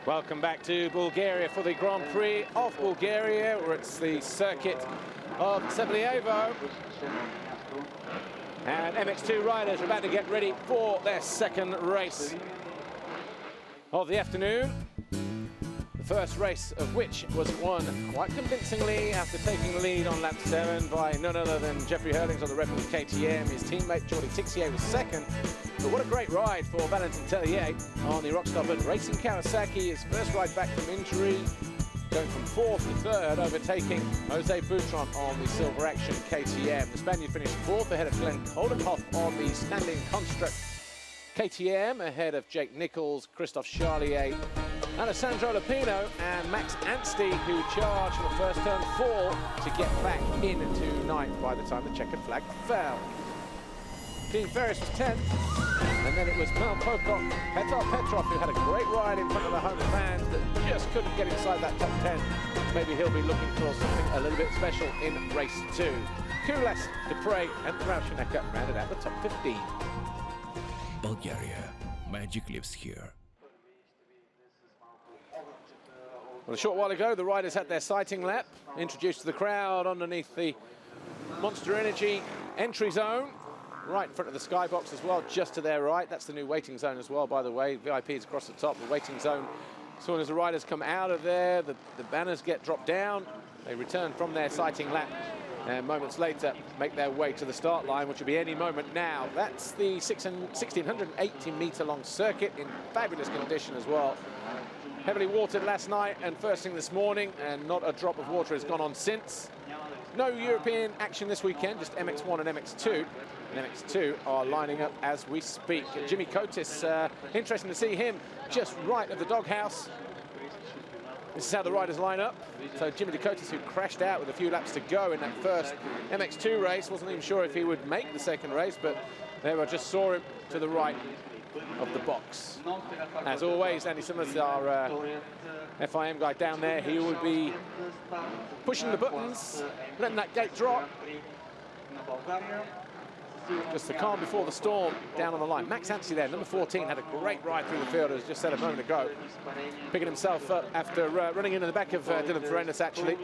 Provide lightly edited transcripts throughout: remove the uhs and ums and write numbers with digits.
Welcome back to Bulgaria for the Grand Prix of Bulgaria, where it's the circuit of Sevlievo. And MX2 riders are about to get ready for their second race of the afternoon. The first race of which was won quite convincingly after taking the lead on lap 7 by none other than Jeffrey Hurlings on the Red Bull KTM. His teammate Jordi Tixier was second. But what a great ride for Valentin Tellier on the rock-stoppered Racing Kawasaki. His first ride back from injury, going from 4th to 3rd, overtaking Jose Boutron on the Silver Action KTM. The Spaniard finished 4th ahead of Glenn Koldenhoff on the standing construct KTM, ahead of Jake Nichols, Christophe Charlier, Alessandro Lupino and Max Anstey, who charged from the first turn 4 to get back into 9th by the time the checkered flag fell. Dean Ferris was 10th, and then it was Mel Pocock, Petar Petrov, who had a great ride in front of the home fans that just couldn't get inside that top 10. Maybe he'll be looking for something a little bit special in race 2. Kulas, Dupre and Rauschenecker rounded out the top 15. Bulgaria, magic lives here. Well, a short while ago, the riders had their sighting lap, introduced to the crowd underneath the Monster Energy entry zone, right in front of the skybox as well, just to their right. That's the new waiting zone as well, by the way. VIPs across the top, the waiting zone. As soon as the riders come out of there, the banners get dropped down. They return from their sighting lap and moments later make their way to the start line, which will be any moment now. That's the 1,680-meter long circuit in fabulous condition as well. Heavily watered last night and first thing this morning, and not a drop of water has gone on since. No European action this weekend, just MX1 and MX2. And MX2 are lining up as we speak. Jimmy Cotis, interesting to see him just right at the doghouse. This is how the riders line up. So Jimmy Cotis, who crashed out with a few laps to go in that first MX2 race, wasn't even sure if he would make the second race, but there I just saw him to the right of the box. As always, Andy Simmons, our FIM guy down there, he would be pushing the buttons, letting that gate drop. Just the calm before the storm down on the line. Max Anstey there, number 14, had a great ride through the field, as just said a moment ago. Picking himself up after running into the back of Dylan Ferendis, actually.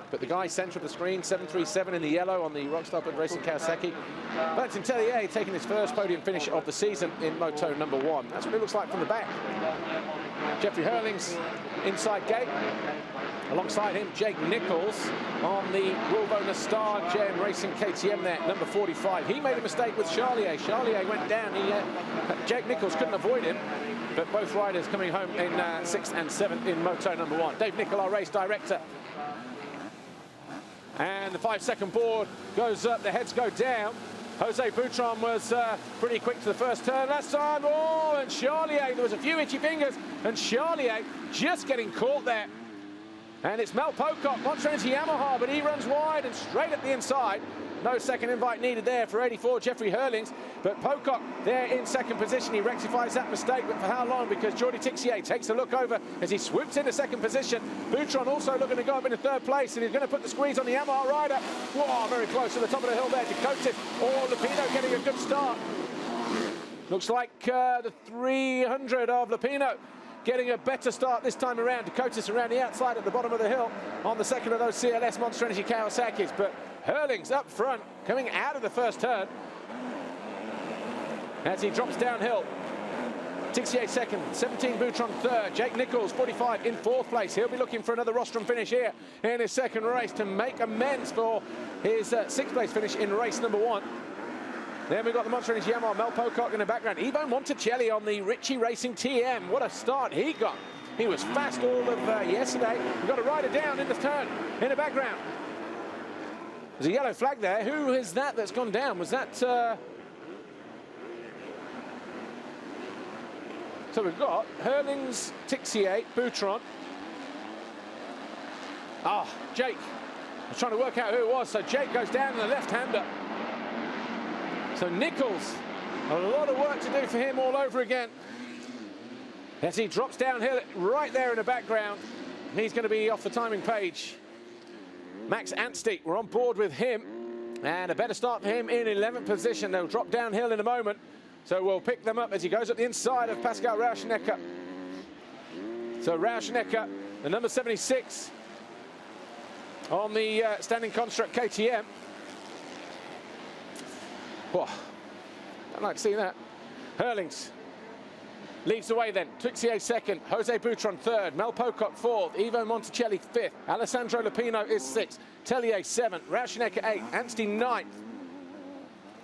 But the guy centre of the screen, 737 in the yellow on the rock-stoppered Racing Kawasaki. Valentin Tellier taking his first podium finish of the season in Moto number 1. That's what it looks like from the back. Jeffrey Hurlings inside gate. Alongside him, Jake Nichols on the Wilbona Star JM Racing KTM there, number 45. He made a mistake with Charlier. Charlier went down. Jake Nichols couldn't avoid him. But both riders coming home in 6th and 7th in Moto number 1. Dave Nichol, our race director. And the 5-second board goes up, the heads go down. Jose Boutron was pretty quick to the first turn last time. Oh, and Charlier, there was a few itchy fingers, and Charlier just getting caught there. And it's Mel Pocock, Monster Energy Yamaha, but he runs wide and straight at the inside. No second invite needed there for 84 Jeffrey Hurlings, but Pocock there in second position. He rectifies that mistake, but for how long? Because Jordi Tixier takes a look over as he swoops into second position. Boutron also looking to go up into 3rd place, and he's going to put the squeeze on the Yamaha rider. Whoa, very close to the top of the hill there. Cotis, oh, Lupino getting a good start. Looks like the 300 of Lupino getting a better start this time around. Cotis around the outside at the bottom of the hill on the second of those CLS Monster Energy Kawasaki's, but Hurlings up front, coming out of the first turn as he drops downhill. Tixier second, 17 Boutron third, Jake Nichols 45 in 4th place. He'll be looking for another rostrum finish here in his second race to make amends for his 6th place finish in race number 1. Then we've got the Monster Energy Yamaha, Mel Pocock in the background. Ivo Monticelli on the Ritchie Racing TM. What a start he got. He was fast all of yesterday. We've got a rider down in the turn in the background. There's a yellow flag there. Who is that that's gone down? Was that... So we've got Hurlings, Tixier, Boutron. Jake. I was trying to work out who it was. So Jake goes down in the left-hander. So Nichols, a lot of work to do for him all over again. As he drops downhill right there in the background. He's going to be off the timing page. Max Anstey, we're on board with him. And a better start for him in 11th position. They'll drop downhill in a moment. So we'll pick them up as he goes up the inside of Pascal Rauschenegger. So Rauschenegger, the number 76 on the standing construct KTM. Whoa, I'd like to see that. Hurlings leads the way then. Tixier second, Jose Boutron third, Mel Pocock fourth, Ivo Monticelli fifth, Alessandro Lupino is sixth, Tellier seventh, Rauschenegger eighth, Anstey ninth.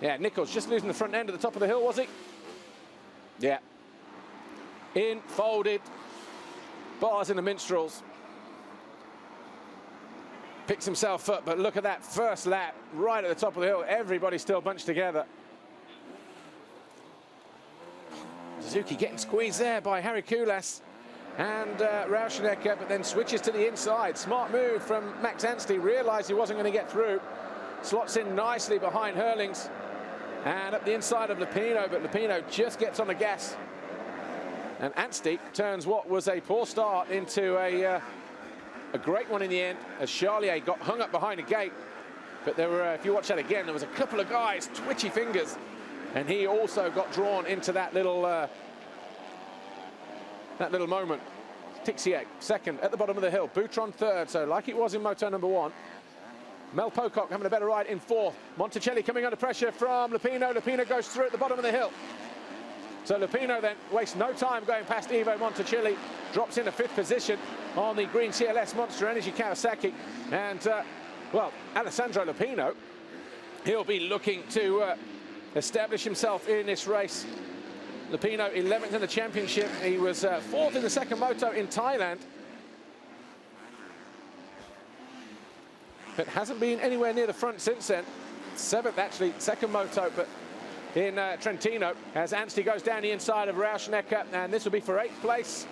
Yeah, Nichols just losing the front end at the top of the hill, was he? Yeah. In, folded, bars in the minstrels. Picks himself up, but look at that first lap, right at the top of the hill. Everybody still bunched together. Suzuki getting squeezed there by Harry Koulas and Rauschenegger, but then switches to the inside. Smart move from Max Anstey, realised he wasn't going to get through. Slots in nicely behind Hurlings and up the inside of Lupino, but Lupino just gets on the gas. And Anstey turns what was a poor start into a great one in the end, as Charlier got hung up behind a gate. But there were, if you watch that again, there was a couple of guys, twitchy fingers, and he also got drawn into that little moment. Tixier second at the bottom of the hill, Boutron third, so like it was in moto number one. Mel Pocock having a better ride in fourth. Monticelli coming under pressure from Lupino. Lupino goes through at the bottom of the hill. So Lupino then wastes no time going past Ivo Monticelli, drops into fifth position on the green CLS Monster Energy Kawasaki. And, well, Alessandro Lupino, he'll be looking to establish himself in this race. Lupino 11th in the championship. He was fourth in the second moto in Thailand, but hasn't been anywhere near the front since then. Seventh, actually, second moto, but in Trentino, as Anstey goes down the inside of Rauschenegger, and this will be for 8th place.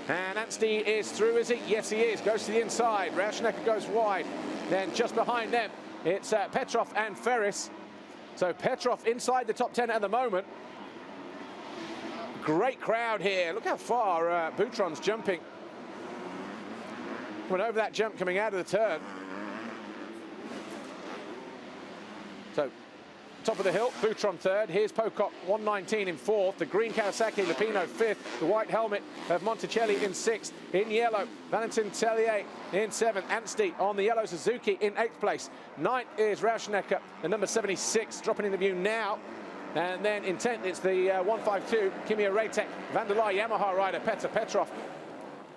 And Anstey is through, is he? Yes, he is. Goes to the inside. Rauschenegger goes wide. Then just behind them, it's Petrov and Ferris. So Petrov inside the top 10 at the moment. Great crowd here. Look how far Boutron's jumping. Went over that jump coming out of the turn. So top of the hill, Boutron third. Here's Pocock 119 in fourth. The green Kawasaki, Lupino fifth. The white helmet of Monticelli in sixth. In yellow, Valentin Tellier in seventh. Anstey on the yellow Suzuki in 8th place. Ninth is Rauschenegger, the number 76, dropping into view now. And then in 10th, it's the 152, Kimia Raytek, Vanderlei Yamaha rider, Petr Petrov.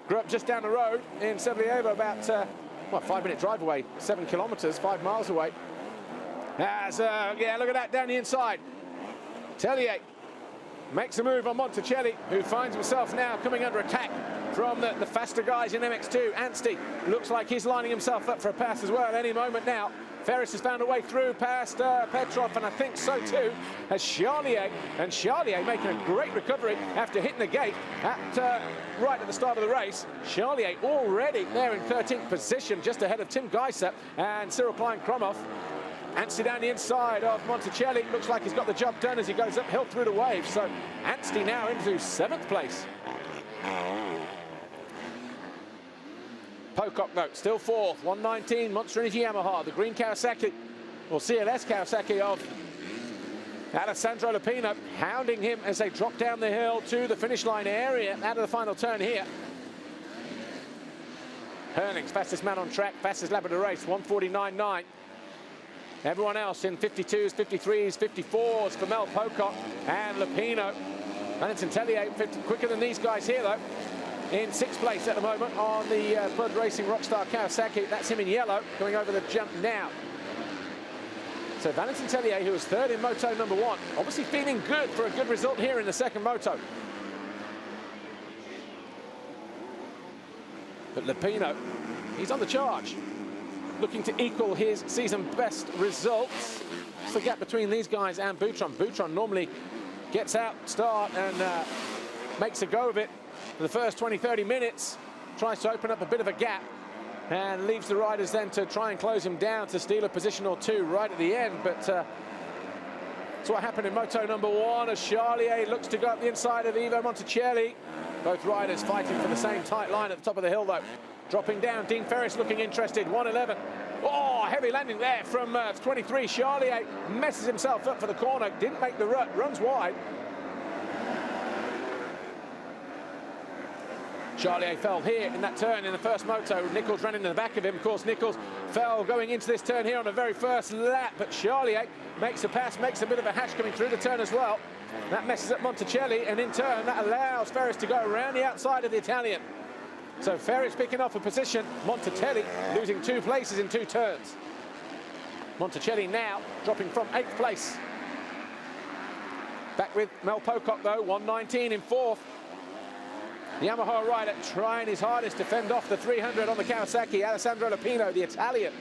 Grew up just down the road in Sevlievo, about, 5-minute drive away, 7 kilometers, 5 miles away. As, yeah, look at that down the inside. Tellier makes a move on Monticelli, who finds himself now coming under attack from the faster guys in MX2. Anstey looks like he's lining himself up for a pass as well any moment now. Ferris has found a way through past Petrov, and I think so too has Charlier. And Charlier making a great recovery after hitting the gate right at the start of the race. Charlier already there in 13th position, just ahead of Tim Geisser and Cyril Klein-Kromov. Anstey down the inside of Monticelli. Looks like he's got the job done as he goes uphill through the waves. So Anstey now into 7th place. Pocock, though, still fourth. 119, Monster Energy Yamaha. The green Kawasaki, or CLS Kawasaki of Alessandro Lupino, hounding him as they drop down the hill to the finish line area out of the final turn here. Hurlings, fastest man on track, fastest lap of the race, 1:49.9. Everyone else in 52s, 53s, 54s for Mel Pocock and Lupino. Valentin Tellier, quicker than these guys here, though. In 6th place at the moment on the Bud Racing Rockstar Kawasaki. That's him in yellow, going over the jump now. So Valentin Tellier, who was third in moto number one, obviously feeling good for a good result here in the second moto. But Lupino, he's on the charge, looking to equal his season best results. It's the gap between these guys and Boutron. Boutron normally gets out, start, and makes a go of it for the first 20-30 minutes, tries to open up a bit of a gap and leaves the riders then to try and close him down to steal a position or two right at the end. But that's what happened in moto number one, as Charlier looks to go up the inside of Ivo Monticelli. Both riders fighting for the same tight line at the top of the hill, though. Dropping down, Dean Ferris looking interested, 111. Oh, heavy landing there from 23. Charlier messes himself up for the corner, didn't make the rut, runs wide. Charlier fell here in that turn in the first moto. Nichols ran into the back of him. Of course, Nichols fell going into this turn here on the very first lap, but Charlier makes a pass, makes a bit of a hash coming through the turn as well. That messes up Monticelli, and in turn, that allows Ferris to go around the outside of the Italian. So Ferris picking off a position, Monticelli losing 2 places in 2 turns. Monticelli now dropping from 8th place. Back with Mel Pocock though, 119 in 4th. The Yamaha rider trying his hardest to fend off the 300 on the Kawasaki. Alessandro Lupino, the Italian.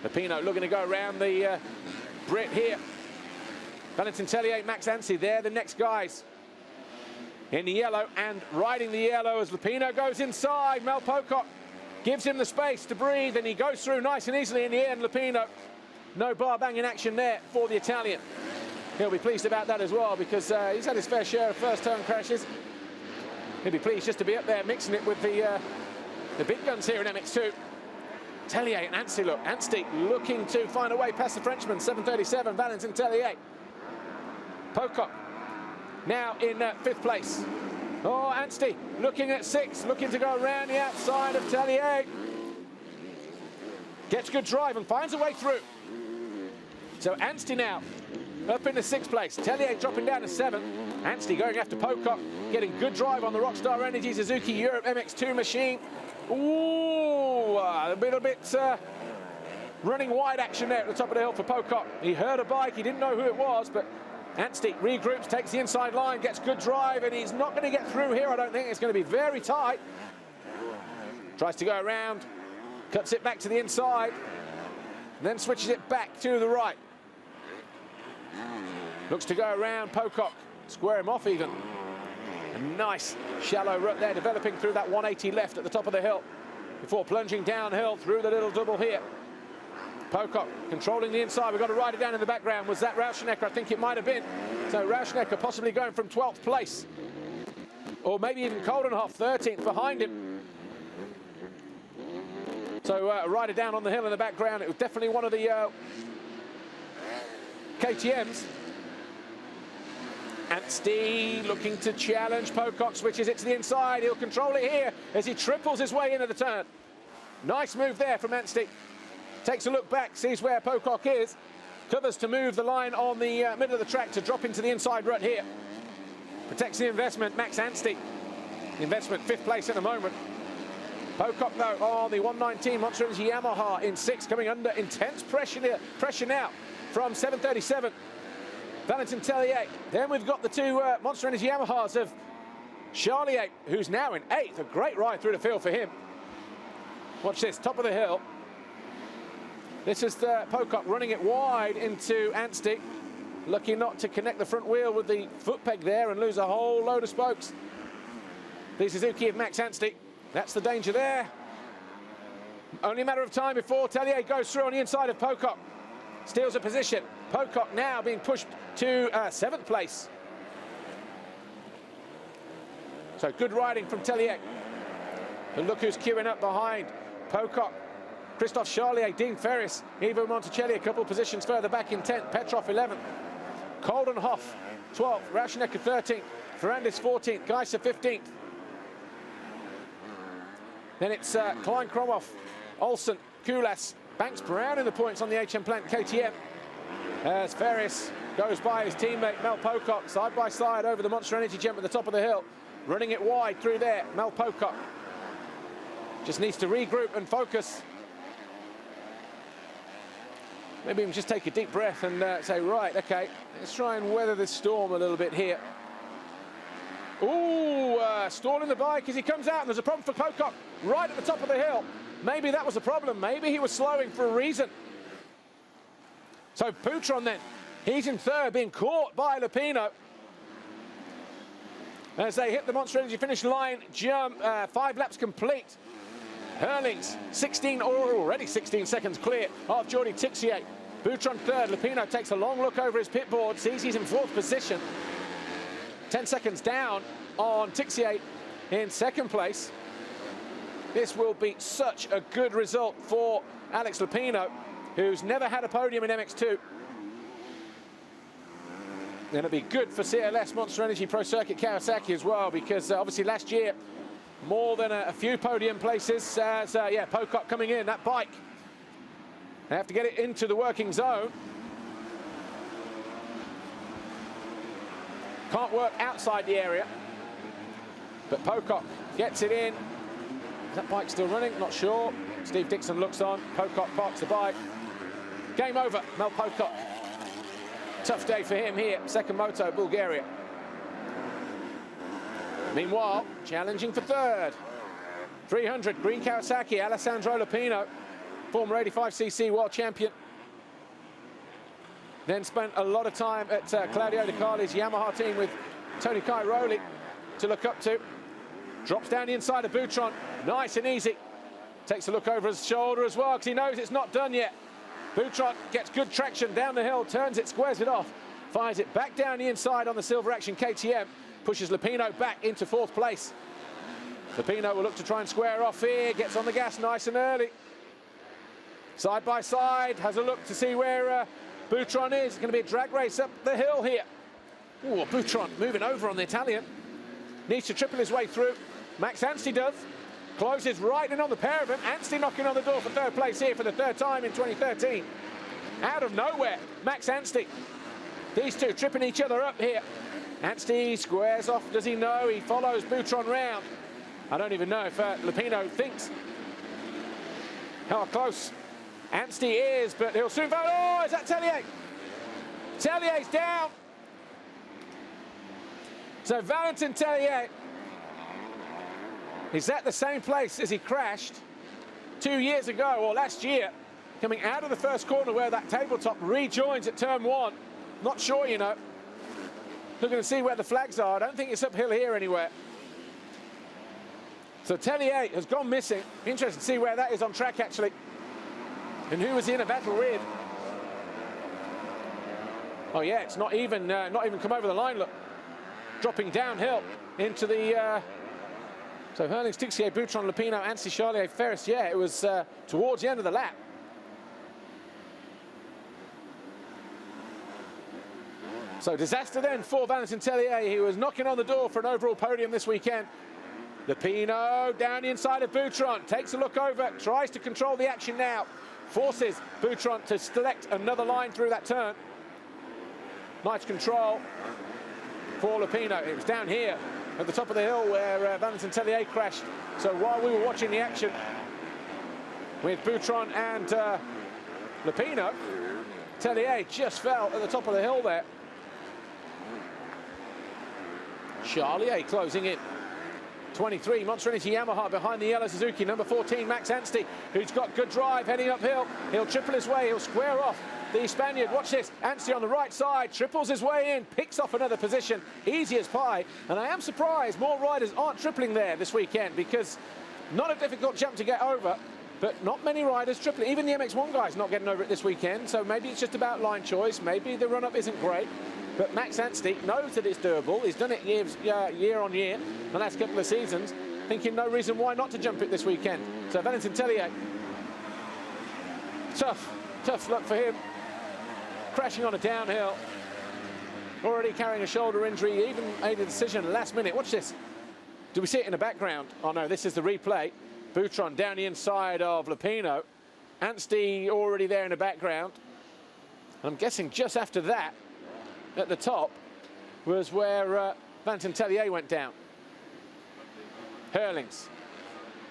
Lupino looking to go around the Brit here. Valentin Tellier, Max Anstey, they're the next guys in the yellow, and riding the yellow as Lupino goes inside. Mel Pocock gives him the space to breathe, and he goes through nice and easily in the end. Lupino, no bar banging action there for the Italian. He'll be pleased about that as well, because he's had his fair share of first turn crashes. He'll be pleased just to be up there mixing it with the big guns here in MX2. Tellier and Anstey, look, Anstey looking to find a way past the Frenchman, 737, Valentin Tellier. Pocock now in 5th place. Oh, Anstey looking at 6th, looking to go around the outside of Tellier. Gets good drive and finds a way through. So Anstey now up in the 6th place. Tellier dropping down to 7th. Anstey going after Pocock, getting good drive on the Rockstar Energy Suzuki Europe MX2 machine. Ooh, a little bit running wide action there at the top of the hill for Pocock. He heard a bike, he didn't know who it was, but Anstey regroups, takes the inside line, gets good drive, and he's not going to get through here, I don't think. It's going to be very tight. Tries to go around, cuts it back to the inside, and then switches it back to the right. Looks to go around Pocock, square him off even. A nice shallow rut there, developing through that 180 left at the top of the hill before plunging downhill through the little double here. Pocock controlling the inside. We've got a rider down in the background. Was that Rauschenecker? I think it might have been. So Rauschenecker possibly going from 12th place. Or maybe even Koldenhoff, 13th behind him. So a rider down on the hill in the background. It was definitely one of the KTMs. Anstey looking to challenge Pocock, switches it to the inside. He'll control it here as he triples his way into the turn. Nice move there from Anstey. Takes a look back, sees where Pocock is, covers to move the line on the middle of the track to drop into the inside rut here. Protects the investment, Max Anstey. The investment 5th place at the moment. Pocock though on the 119 Monster Energy Yamaha in 6th, coming under intense pressure now from 737. Valentin Tellier. Then we've got the 2 Monster Energy Yamahas of Charlier, who's now in 8th. A great ride through the field for him. Watch this, top of the hill. This is Pocock running it wide into Anstey. Lucky not to connect the front wheel with the foot peg there and lose a whole load of spokes. The Suzuki of Max Anstey. That's the danger there. Only a matter of time before Tellier goes through on the inside of Pocock. Steals a position. Pocock now being pushed to 7th place. So good riding from Tellier. And look who's queuing up behind Pocock. Christophe Charlier, Dean Ferris, Ivo Monticelli a couple positions further back in 10th, Petrov 11th, Koldenhoff 12th, Rauschenecker 13th, Ferrandis 14th, Geiser 15th. Then it's Klein Kromhoff, Olsen, Kulas, Banks Brown in the points on the HM Plant KTM. As Ferris goes by his teammate Mel Pocock, side by side over the Monster Energy jump at the top of the hill, running it wide through there, Mel Pocock. Just needs to regroup and focus. Maybe even just take a deep breath and say, right, okay, let's try and weather this storm a little bit here. Ooh, stalling the bike as he comes out, and there's a problem for Pocock right at the top of the hill. Maybe that was a problem. Maybe he was slowing for a reason. So Poutron then, he's in 3rd, being caught by Lupino. As they hit the Monster Energy finish line jump, 5 laps complete. Hurlings, already 16 seconds clear of Jordi Tixier. Poutron 3rd, Lupino takes a long look over his pit board, sees he's in 4th position. 10 seconds down, on Tixier in second place. This will be such a good result for Alex Lupino, who's never had a podium in MX2. And it'll be good for CLS Monster Energy Pro Circuit Kawasaki as well, because obviously last year, more than a few podium places. Yeah, Pocock coming in, that bike. They have to get it into the working zone. Can't work outside the area. But Pocock gets it in. Is that bike still running? Not sure. Steve Dixon looks on. Pocock parks the bike. Game over, Mel Pocock. Tough day for him here, second moto, Bulgaria. Meanwhile, challenging for third. 300, green Kawasaki, Alessandro Lupino, former 85cc world champion. Then spent a lot of time at Claudio De Carli's Yamaha team with Tony Cairoli to look up to. Drops down the inside of Boutron, nice and easy. Takes a look over his shoulder as well, because he knows it's not done yet. Boutron gets good traction down the hill, turns it, squares it off, fires it back down the inside on the Silver Action KTM, pushes Lupino back into fourth place. Lupino will look to try and square off here, gets on the gas nice and early. Side by side, has a look to see where Boutron is. It's going to be a drag race up the hill here. Ooh, Boutron moving over on the Italian. Needs to triple his way through. Max Anstey does. Closes right in on the pair of them. Anstey knocking on the door for third place here for the third time in 2013. Out of nowhere, Max Anstey. These two tripping each other up here. Anstey squares off, does he know? He follows Boutron round. I don't even know if Lupino thinks how close Anstey is, but he'll soon vote. Oh, is that Tellier? Tellier's down. So Valentin Tellier is at the same place as he crashed 2 years ago, or last year, coming out of the first corner where that tabletop rejoins at turn one. Not sure, you know. Looking to see where the flags are. I don't think it's uphill here anywhere. So Tellier has gone missing. Interesting to see where that is on track, actually. And who was in a battle with. Oh yeah, it's not even come over the line, look. Dropping downhill into the... So Herlings, Tixier, Boutron, Lupino, Anstey, Charlier, Ferris. Yeah, it was towards the end of the lap. So disaster then for Valentin Tellier. He was knocking on the door for an overall podium this weekend. Lupino down the inside of Boutron. Takes a look over, tries to control the action now. Forces Boutron to select another line through that turn. Nice control for Lupino. It was down here at the top of the hill where Valentin Tellier crashed. So while we were watching the action with Boutron and Lupino, Tellier just fell at the top of the hill there. Charlier closing in. 23, Monster Energy Yamaha behind the yellow Suzuki. Number 14, Max Anstey, who's got good drive heading uphill. He'll triple his way, he'll square off the Spaniard. Watch this, Anstey on the right side, triples his way in, picks off another position, easy as pie. And I am surprised more riders aren't tripling there this weekend, because not a difficult jump to get over, but not many riders tripling. Even the MX1 guy's not getting over it this weekend, so maybe it's just about line choice, maybe the run-up isn't great. But Max Anstey knows that it's doable. He's done it year on year, the last couple of seasons, thinking no reason why not to jump it this weekend. So Valentin Tellier, tough luck for him. Crashing on a downhill, already carrying a shoulder injury, even made a decision last minute. Watch this. Do we see it in the background? Oh no, this is the replay. Boutron down the inside of Lupino. Anstey already there in the background. I'm guessing just after that, at the top, was where Valentin Tellier went down. Herlings,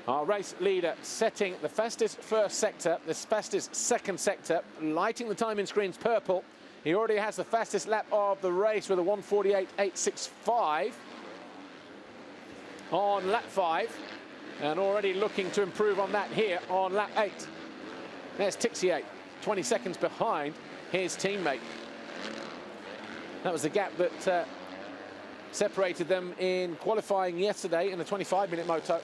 our race leader, setting the fastest first sector, the fastest second sector, lighting the timing screens purple. He already has the fastest lap of the race with a 1:48.865 on lap 5, and already looking to improve on that here on lap 8. There's Tixier, 20 seconds behind his teammate. That was the gap that separated them in qualifying yesterday in the 25-minute moto.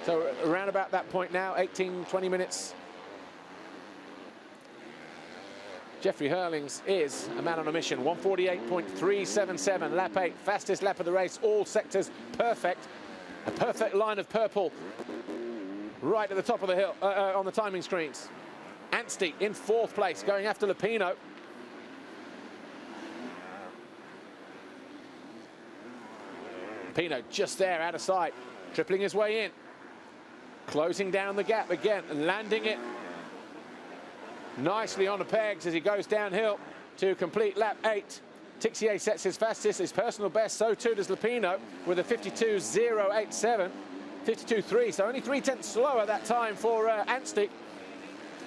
So around about that point now, 18, 20 minutes Jeffrey Hurlings is a man on a mission. 148.377, lap 8, fastest lap of the race, all sectors perfect. A perfect line of purple right at the top of the hill on the timing screens. Anstey in 4th place, going after Lupino. Lupino just there, out of sight, tripling his way in. Closing down the gap again, and landing it nicely on the pegs as he goes downhill to complete lap 8. Tixier sets his fastest, his personal best, so too does Lupino with a 52.087, 52.3, so only 3/10 slower that time for Anstey.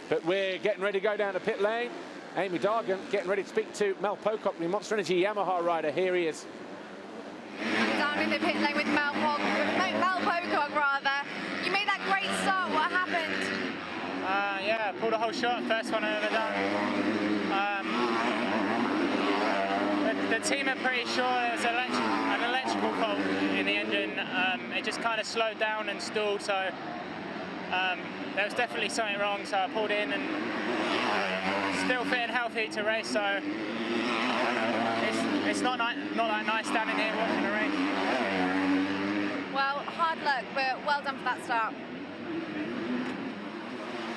But we're getting ready to go down to pit lane. Amy Dargan getting ready to speak to Mel Pocock, the Monster Energy Yamaha rider. Here he is. Down in the pit lane with Mel Pocock, rather. You made that great start. What happened? Yeah, pulled a whole shot, first one I've ever done. The team are pretty sure there was an electrical fault in the engine. It just kind of slowed down and stalled, so there was definitely something wrong, so I pulled in and still fit and healthy to race, so it's not that nice standing here watching the race. Well, hard luck, but well done for that start.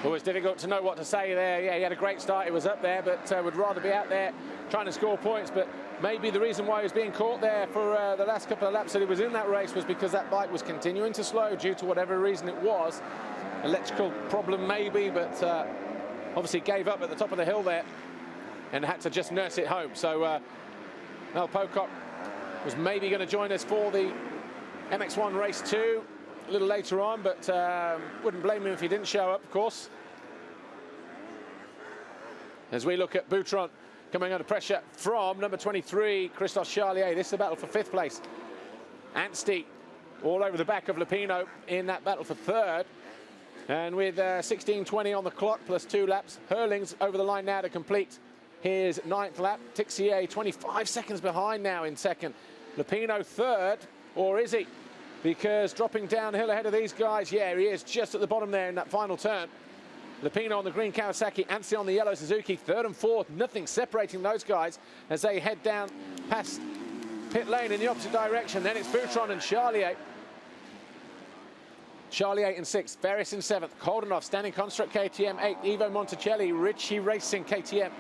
Always difficult to know what to say there. Yeah, he had a great start, he was up there, but would rather be out there trying to score points. But maybe the reason why he was being caught there for the last couple of laps that he was in that race was because that bike was continuing to slow due to whatever reason it was. Electrical problem maybe, but obviously gave up at the top of the hill there and had to just nurse it home. So Mel Pocock was maybe going to join us for the MX1 race 2 a little later on, but wouldn't blame him if he didn't show up, of course. As we look at Boutron coming under pressure from number 23, Christophe Charlier. This is a battle for 5th place. Anstey all over the back of Lupino in that battle for 3rd. And with 16:20 on the clock, plus 2 laps, Hurlings over the line now to complete his 9th lap. Tixier 25 seconds behind now in 2nd. Lupino 3rd, or is he? Because dropping downhill ahead of these guys, yeah, he is just at the bottom there in that final turn. Lupino on the green Kawasaki, Anstey on the yellow Suzuki, 3rd and 4th, nothing separating those guys as they head down past pit lane in the opposite direction. Then it's Boutron and Charlier. Charlier in 6th, Ferris in 7th, Koldenhoff, Standing Construct KTM 8th, Ivo Monticelli, Richie Racing TM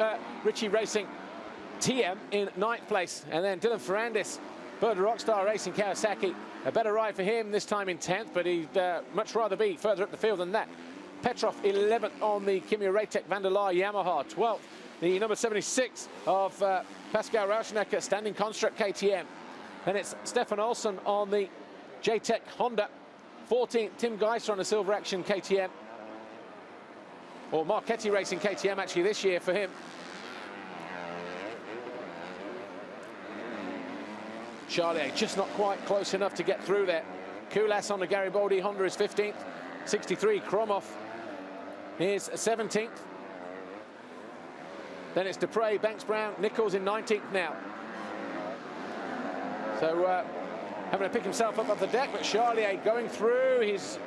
in 9th place, and then Dylan Ferrandis, Bird Rockstar Racing Kawasaki. A better ride for him this time in 10th, but he'd much rather be further up the field than that. Petrov 11th on the Kimi Ratek van der Laar Yamaha, 12th, the number 76 of Pascal Rauschnecker, Standing Construct KTM. Then it's Stefan Olsson on the JTEC Honda, 14th, Tim Geiser on the Silver Action KTM, or Marchetti Racing KTM actually this year for him. Charlier just not quite close enough to get through there. Kulas on the Garibaldi Honda is 15th, 63, Kromov is 17th. Then it's Dupre, Banks Brown, Nichols in 19th now. So having to pick himself up off the deck, but Charlier going through his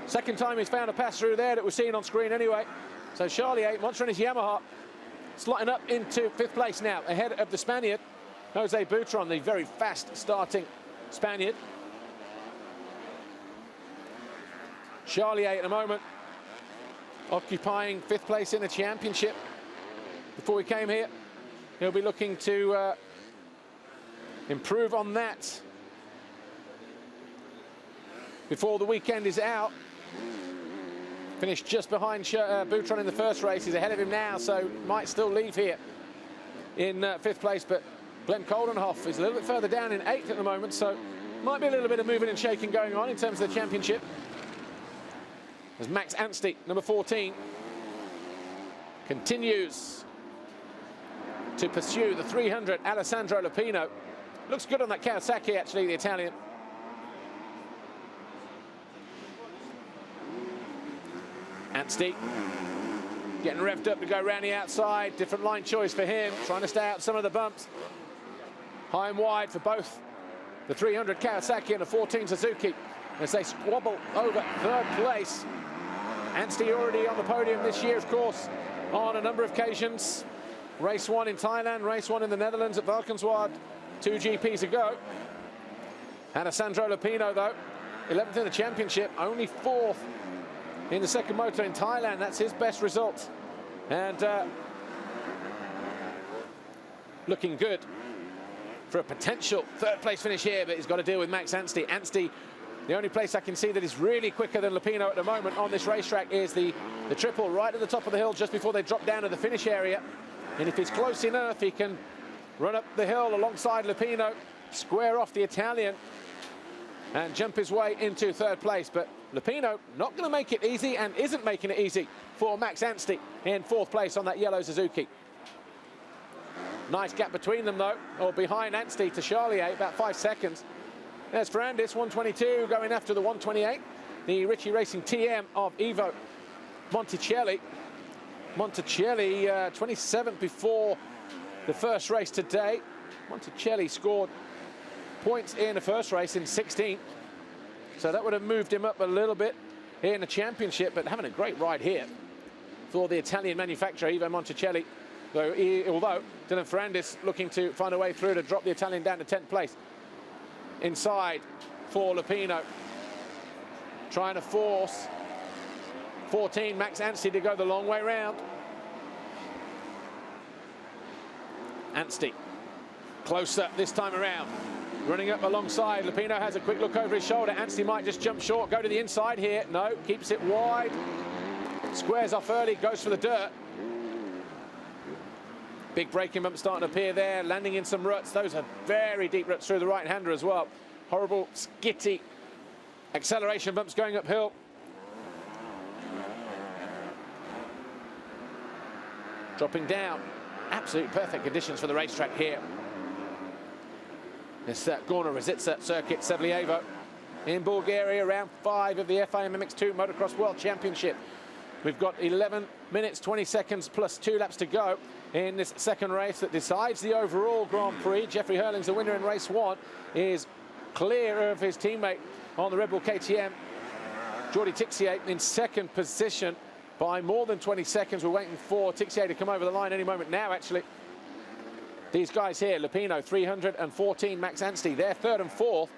second time he's found a pass through there that we're seeing on screen anyway. So Charlier, Monster Energy Yamaha, slotting up into 5th place now, ahead of the Spaniard, Jose Boutron, the very fast starting Spaniard. Charlier at the moment occupying 5th place in the championship. Before we came here, he'll be looking to improve on that before the weekend is out. Finished just behind Boutron in the first race. He's ahead of him now, so might still leave here in 5th place, but Glenn Koldenhoff is a little bit further down in 8th at the moment, so might be a little bit of moving and shaking going on in terms of the championship. As Max Anstey, number 14, continues to pursue the 300, Alessandro Lupino. Looks good on that Kawasaki, actually, the Italian. Anstey getting revved up to go around the outside. Different line choice for him, trying to stay out some of the bumps. High and wide for both the 300 Kawasaki and the 14 Suzuki as they squabble over 3rd place. Anstey already on the podium this year, of course, on a number of occasions. Race 1 in Thailand, race 1 in the Netherlands at Valkenswaard 2 GPs ago. Alessandro Lupino, though, 11th in the championship, only 4th in the second motor in Thailand. That's his best result. And looking good for a potential third place finish here, but he's got to deal with Max Anstey. Anstey, the only place I can see that is really quicker than Lupino at the moment on this racetrack is the triple right at the top of the hill just before they drop down to the finish area. And if he's close enough, he can run up the hill alongside Lupino, square off the Italian, and jump his way into third place. But Lupino not going to make it easy, and isn't making it easy for Max Anstey in 4th place on that yellow Suzuki. Nice gap between them, though, or behind Anstey to Charlier, about 5 seconds. There's Ferrandis, 122, going after the 128. The Ritchie Racing TM of Ivo Monticelli. Monticelli, 27th before the first race today. Monticelli scored points in the first race in 16th. So that would have moved him up a little bit here in the championship, but having a great ride here for the Italian manufacturer, Ivo Monticelli. Although Dylan Ferrandis looking to find a way through to drop the Italian down to 10th place. Inside for Lupino, trying to force 14 Max Anstey to go the long way round. Anstey closer this time around, running up alongside. Lupino has a quick look over his shoulder. Anstey might just jump short, go to the inside here. No, keeps it wide, squares off early, goes for the dirt. Big braking bump starting to appear there, landing in some ruts. Those are very deep ruts through the right-hander as well. Horrible, skitty acceleration bumps going uphill. Dropping down. Absolutely perfect conditions for the racetrack here. This Gorna Rosica circuit, Sevlievo in Bulgaria, round 5 of the FIM MX2 Motocross World Championship. We've got 11 minutes, 20 seconds plus 2 laps to go in this second race that decides the overall Grand Prix. Jeffrey Hurling's the winner in race 1, is clear of his teammate on the Red Bull KTM. Jordi Tixier in second position by more than 20 seconds. We're waiting for Tixier to come over the line any moment now, actually. These guys here, Lupino, 314, Max Anstey, they're 3rd and 4th.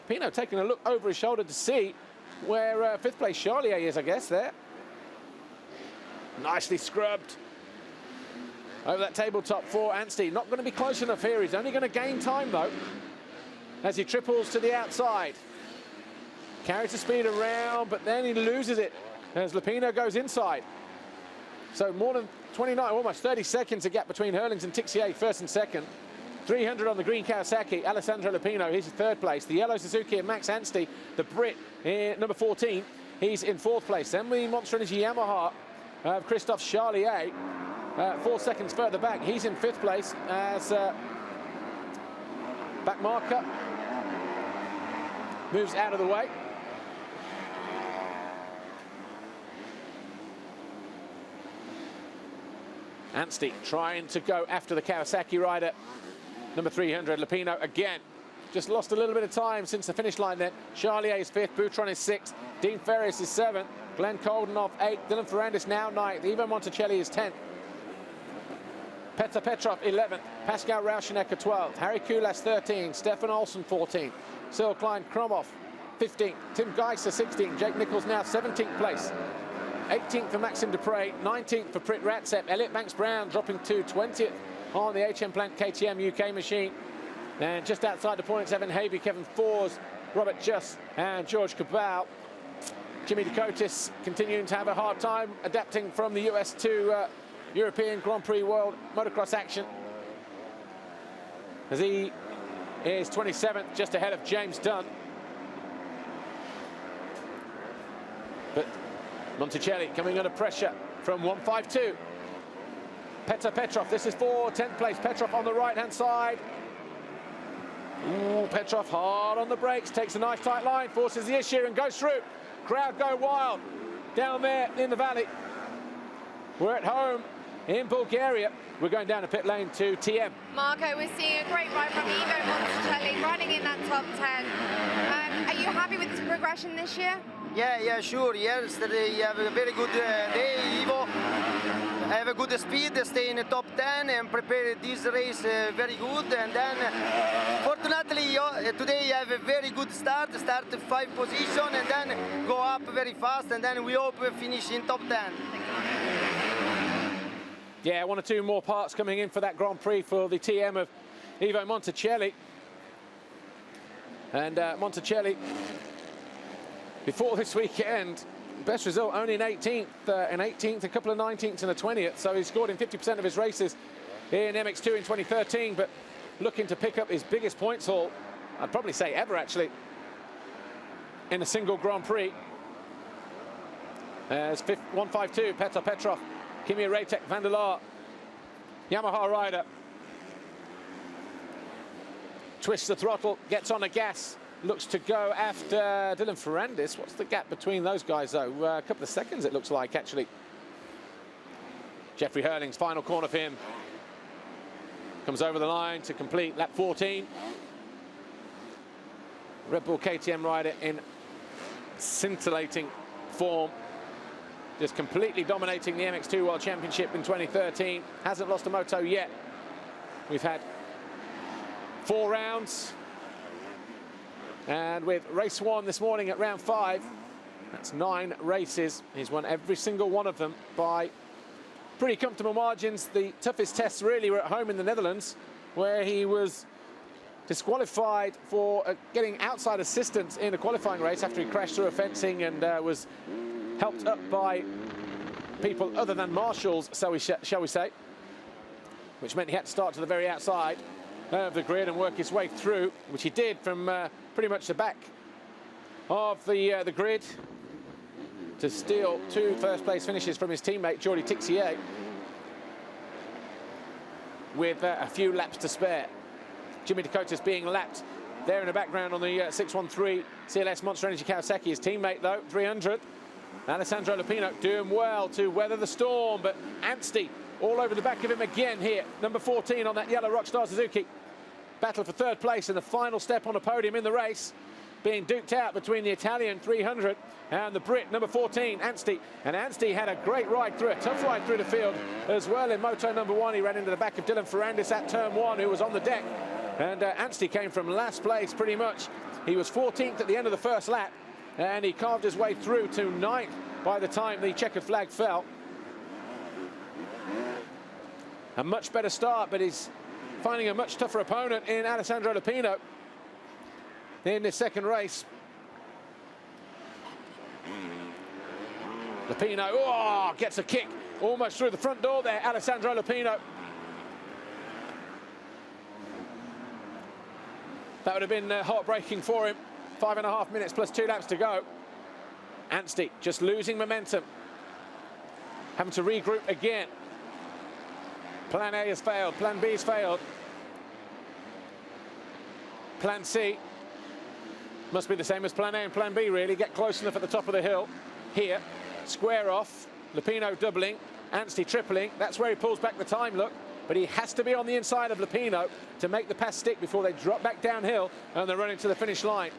Lupino taking a look over his shoulder to see where 5th place Charlier is, I guess, there. Nicely scrubbed over that tabletop for Anstey. Not going to be close enough here. He's only going to gain time, though, as he triples to the outside. Carries the speed around, but then he loses it as Lupino goes inside. So more than 29, almost 30 seconds a gap between Hurlings and Tixier, 1st and 2nd. 300 on the green Kawasaki, Alessandro Lupino, he's in 3rd place. The yellow Suzuki and Max Anstey, the Brit, number 14, he's in 4th place. Then the Monster Energy Yamaha of Christophe Charlier, 4 seconds further back. He's in 5th place as back marker moves out of the way. Anstey trying to go after the Kawasaki rider, number 300, Lupino again. Just lost a little bit of time since the finish line then. Charlier is 5th, Boutron is 6th, Dean Ferris is 7th, Glenn Coldenhoff 8th, Dylan Ferrandis now 9th, Ivo Monticelli is 10th. Petr Petrov 11th, Pascal Rauschenecker 12th, Harry Kulas 13th, Stefan Olsen 14th, Cyril Klein Kromov 15th, Tim Geiser 16th, Jake Nichols now 17th place. 18th for Maxime Dupre, 19th for Prit Ratsep, Elliot Banks-Brown dropping to 20th on the HM Plant KTM UK machine. And just outside the points, Evan Havey, Kevin Fors, Robert Juss and George Cabal. Jimmy Dakotis continuing to have a hard time adapting from the US to European Grand Prix World Motocross action, as he is 27th, just ahead of James Dunn. But Monticelli coming under pressure from 152. Petr Petrov, this is for 10th place. Petrov on the right-hand side. Ooh, Petrov hard on the brakes, takes a nice tight line, forces the issue and goes through. Crowd go wild down there in the valley. We're at home in Bulgaria. We're going down to pit lane to TM. Marco, we're seeing a great ride from Ivo Monticelli running in that top 10. Are you happy with his progression this year? Yeah, sure. Yesterday you have a very good day, Ivo. Have a good speed, stay in the top 10 and prepare this race very good. And then, fortunately, today you have a very good start 5 position and then go up very fast and then we hope we finish in top 10. Yeah, 1 or 2 more parts coming in for that Grand Prix for the TM of Ivo Monticelli. And Monticelli, before this weekend, best result only in 18th, a couple of 19ths and a 20th. So he scored in 50% of his races in MX2 in 2013, but looking to pick up his biggest points haul, I'd probably say ever actually, in a single Grand Prix. As 152, Petr Petrov, Kimi Ratek, Van der Laar, Yamaha rider. Twists the throttle, gets on the gas, looks to go after Dylan Ferrandis. What's the gap between those guys, though? A couple of seconds, it looks like, actually. Jeffrey Hurling's final corner for him. Comes over the line to complete lap 14. Red Bull KTM rider in scintillating form. Just completely dominating the MX2 World Championship in 2013. Hasn't lost a moto yet. We've had 4 rounds. And with race 1 this morning at round 5, that's 9 races. He's won every single one of them by pretty comfortable margins. The toughest tests really were at home in the Netherlands, where he was disqualified for getting outside assistance in a qualifying race after he crashed through a fencing and was helped up by people other than marshals, shall we say, which meant he had to start to the very outside of the grid and work his way through, which he did from pretty much the back of the grid to steal 2 first-place finishes from his teammate Jordi Tixier with a few laps to spare. Jimmy Dakota's being lapped there in the background on the 613 CLS Monster Energy Kawasaki. His teammate, though, 300. Alessandro Lupino doing well to weather the storm, but Anstey all over the back of him again here. Number 14 on that yellow Rockstar Suzuki. Battle for 3rd place and the final step on the podium in the race, being duked out between the Italian 300 and the Brit, number 14, Anstey. And Anstey had a great ride through, a tough ride through the field as well. In moto number 1, he ran into the back of Dylan Ferrandis at turn 1, who was on the deck. And Anstey came from last place pretty much. He was 14th at the end of the first lap, and he carved his way through to 9th by the time the checkered flag fell. A much better start, but he's finding a much tougher opponent in Alessandro Lupino in this second race. Lupino, gets a kick almost through the front door there, Alessandro Lupino. That would have been heartbreaking for him. 5.5 minutes plus 2 laps to go. Anstey just losing momentum, having to regroup again. Plan A has failed, Plan B has failed. Plan C must be the same as Plan A and Plan B, really. Get close enough at the top of the hill. Here, square off, Lupino doubling, Anstey tripling. That's where he pulls back the time, look. But he has to be on the inside of Lupino to make the pass stick before they drop back downhill and they're running to the finish line.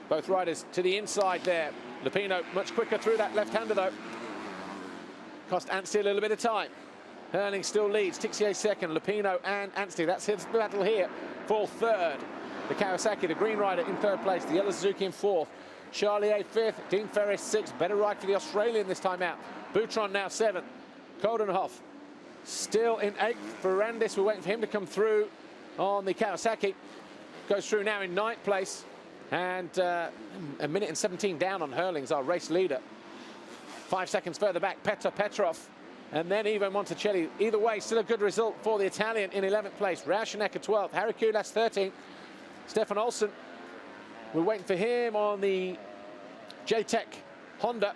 Both riders to the inside there. Lupino much quicker through that left-hander, though. Cost Anstey a little bit of time. Hurling still leads, Tixier 2nd, Lupino and Anstey. That's his battle here for 3rd. The Kawasaki, the green rider, in 3rd place. The yellow Suzuki in 4th. Charlier 5th, Dean Ferris 6th. Better ride for the Australian this time out. Boutron now 7th. Coldenhoff still in 8th. Ferrandis, we're waiting for him to come through on the Kawasaki. Goes through now in 9th place. And 1 minute and 17 down on Hurling's our race leader. 5 seconds further back, Petr Petrov. And then Ivo Monticelli. Either way, still a good result for the Italian in 11th place. Rauschenecker 12th. Harry Kulas 13th. Stefan Olsen, we're waiting for him on the JTEC Honda.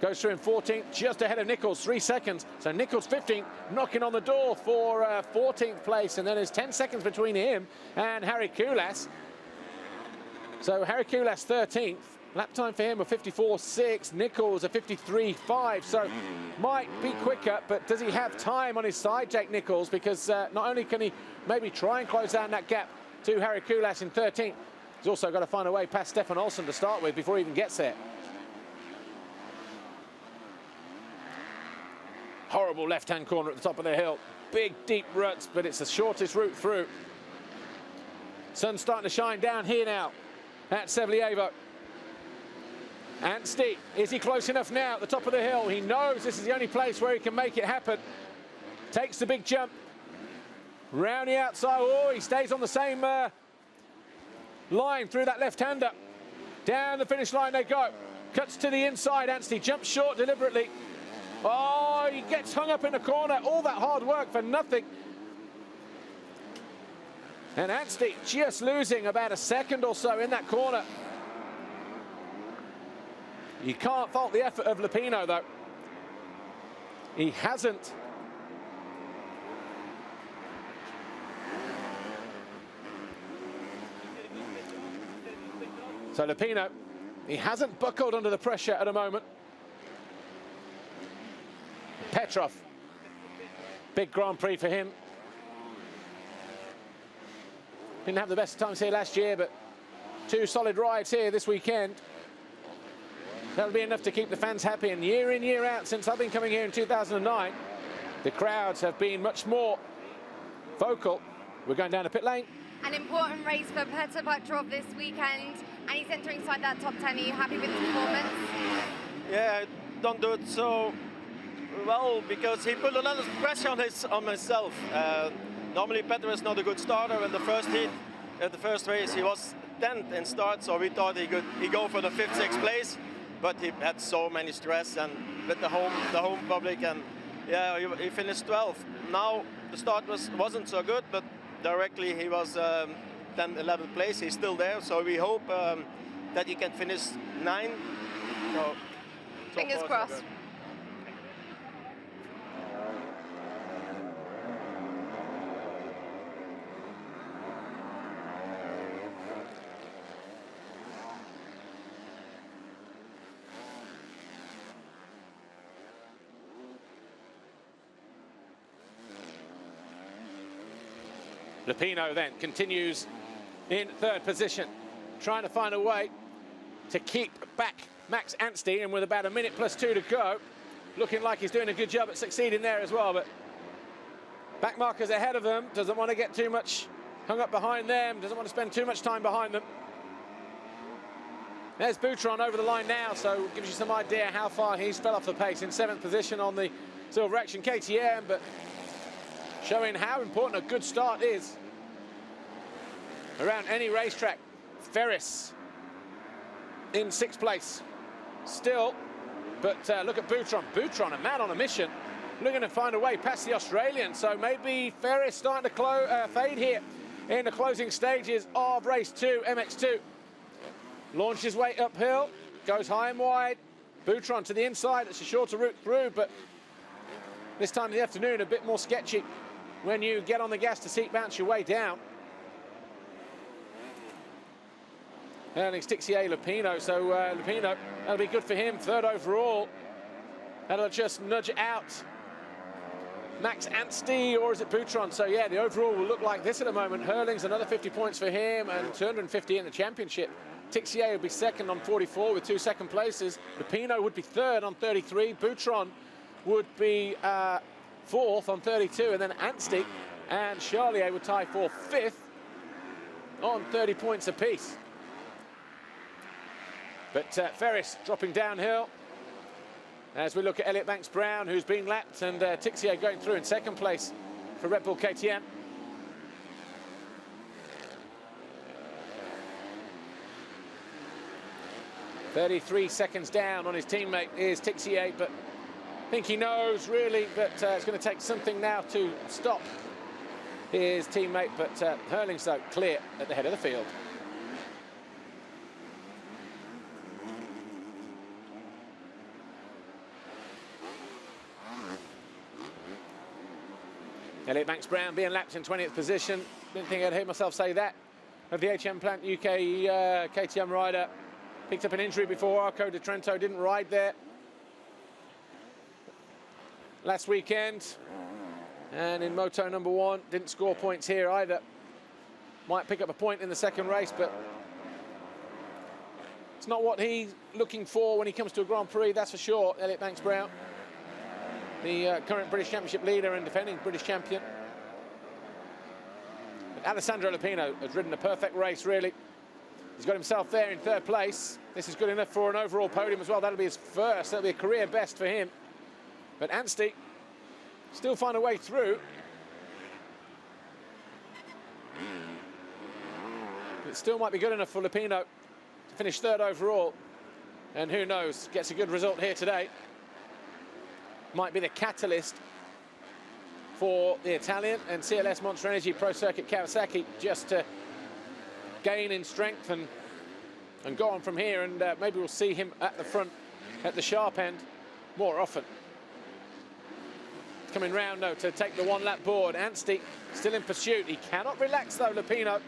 Goes through in 14th, just ahead of Nichols, 3 seconds. So Nichols 15th, knocking on the door for 14th place. And then there's 10 seconds between him and Harry Kulas. So Harry Kulas 13th. Lap time for him of 54.6, Nichols a 53.5, so might be quicker, but does he have time on his side, Jake Nichols? Because not only can he maybe try and close down that gap to Harry Kulas in 13th. He's also got to find a way past Stefan Olsson to start with before he even gets there. Horrible left-hand corner at the top of the hill. Big, deep ruts, but it's the shortest route through. Sun's starting to shine down here now at Sevlievo. Anstey, is he close enough now at the top of the hill? He knows this is the only place where he can make it happen. Takes the big jump. Round the outside. Oh, he stays on the same line through that left-hander. Down the finish line they go. Cuts to the inside. Anstey jumps short deliberately. Oh, he gets hung up in the corner. All that hard work for nothing. And Anstey just losing about a second or so in that corner. You can't fault the effort of Lupino, though. He hasn't. So Lupino, he hasn't buckled under the pressure at the moment. Petrov, big Grand Prix for him. Didn't have the best times here last year, but 2 solid rides here this weekend. That'll be enough to keep the fans happy. And year in, year out, since I've been coming here in 2009, the crowds have been much more vocal. We're going down to pit lane. An important race for Petr Petrov this weekend, and he's entering inside that top 10. Are you happy with his performance? Yeah, I don't do it so well because he put a lot of pressure on himself. Normally Petr is not a good starter. In the first heat, at the first race, he was 10th in start, so we thought he go for the 5th, 6th place. But he had so many stress and with the home public, and yeah, he finished 12th. Now the start wasn't so good, but directly he was 10th, 11th place. He's still there, so we hope that he can finish 9. So Fingers far, so crossed. good. Lupino then continues in 3rd position, trying to find a way to keep back Max Anstey, and with about a minute plus 2 to go, looking like he's doing a good job at succeeding there as well. But back markers ahead of them, doesn't want to get too much hung up behind them, doesn't want to spend too much time behind them. There's Boutron over the line now, so gives you some idea how far he's fell off the pace. In 7th position on the Silver Action KTM, but showing how important a good start is around any racetrack. Ferris in 6th place still, but look at Boutron. Boutron, a man on a mission, looking to find a way past the Australian. So maybe Ferris starting to fade here in the closing stages of race 2, MX2. Launches his way uphill, goes high and wide. Boutron to the inside, it's a shorter route through, but this time in the afternoon a bit more sketchy when you get on the gas to seat bounce your way down. Erlings Tixier Lupino, so Lupino, that'll be good for him, 3rd overall. That'll just nudge out Max Anstey, or is it Boutron? So yeah, the overall will look like this at the moment. Hurling's another 50 points for him and 250 in the championship. Tixier would be 2nd on 44 with 2 second places. Lupino would be 3rd on 33. Boutron would be 4th on 32, and then Anstey and Charlier would tie for 5th on 30 points apiece. But Ferris dropping downhill as we look at Elliot Banks-Brown, who's been lapped, and Tixier going through in 2nd place for Red Bull KTM. .33 seconds down on his teammate is Tixier, but I think he knows really that it's going to take something now to stop his teammate, but Hurling's though clear at the head of the field. Elliot Banks-Brown being lapped in 20th position. Didn't think I'd hear myself say that of the HM Plant UK KTM rider. Picked up an injury before Arco de Trento, didn't ride there last weekend. And in Moto number 1, didn't score points here either. might pick up a point in the second race, but it's not what he's looking for when he comes to a Grand Prix, that's for sure. Elliot Banks-Brown, the current British Championship leader and defending British champion. But Alessandro Lupino has ridden a perfect race, really. He's got himself there in third place. This is good enough for an overall podium as well. That'll be his first. That'll be a career best for him. But Anstey still find a way through. It still might be good enough for Lupino to finish third overall. And who knows, gets a good result here today. Might be the catalyst for the Italian and CLS Monster Energy Pro Circuit Kawasaki just to gain in strength and go on from here, and maybe we'll see him at the front at the sharp end more often. Coming round now to take the one-lap board. Anstey still in pursuit. He cannot relax though, Lupino.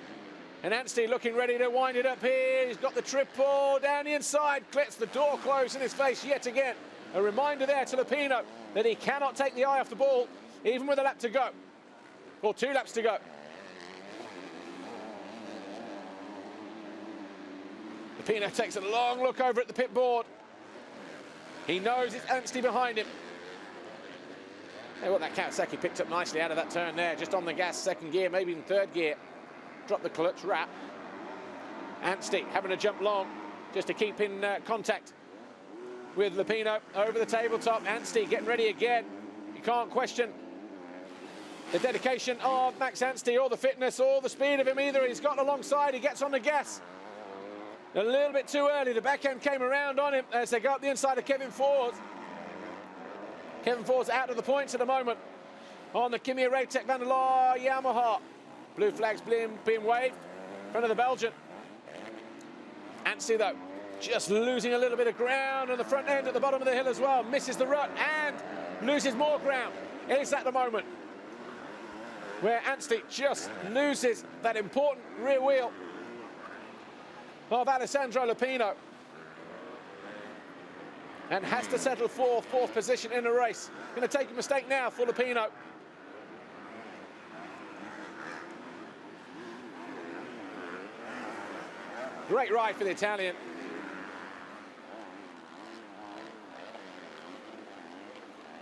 And Anstey looking ready to wind it up here. He's got the triple down the inside. Lets the door close in his face yet again. A reminder there to Lupino that he cannot take the eye off the ball, even with a lap to go, or 2 laps to go. Lupino takes a long look over at the pit board. He knows it's Anstey behind him. Hey, well, that Kawasaki picked up nicely out of that turn there, just on the gas, second gear, maybe in third gear. Drop the clutch, wrap. Anstey having to jump long just to keep in contact with Lupino over the tabletop. Anstey getting ready again. You can't question the dedication of Max Anstey or the fitness or the speed of him either. He's got alongside, he gets on the gas. A little bit too early. The back end came around on him as they go up the inside of Kevin Ford. Kevin Ford's out of the points at the moment on the Kimi Ratek Van der Laar Yamaha. Blue flags being waved in front of the Belgian. Anstey, though, just losing a little bit of ground on the front end at the bottom of the hill as well. Misses the rut and loses more ground. It's at the moment where Anstey just loses that important rear wheel of Alessandro Lupino and has to settle for fourth position in the race. Going to take a mistake now for Lupino. Great ride for the Italian.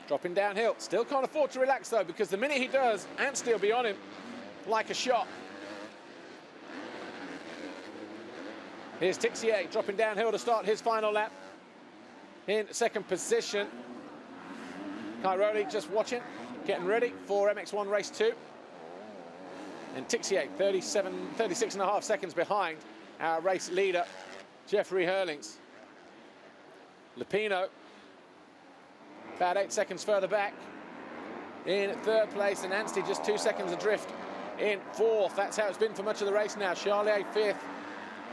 Dropping downhill. Still can't afford to relax though, because the minute he does, Anstey will be on him like a shot. Here's Tixier dropping downhill to start his final lap in second position. Cairoli just watching, getting ready for MX1 race 2. And Tixier 36.5 seconds behind our race leader, Jeffrey Hurlings. Lupino about 8 seconds further back in third place, and Anstey just 2 seconds adrift in fourth. That's how it's been for much of the race now. Charlier fifth,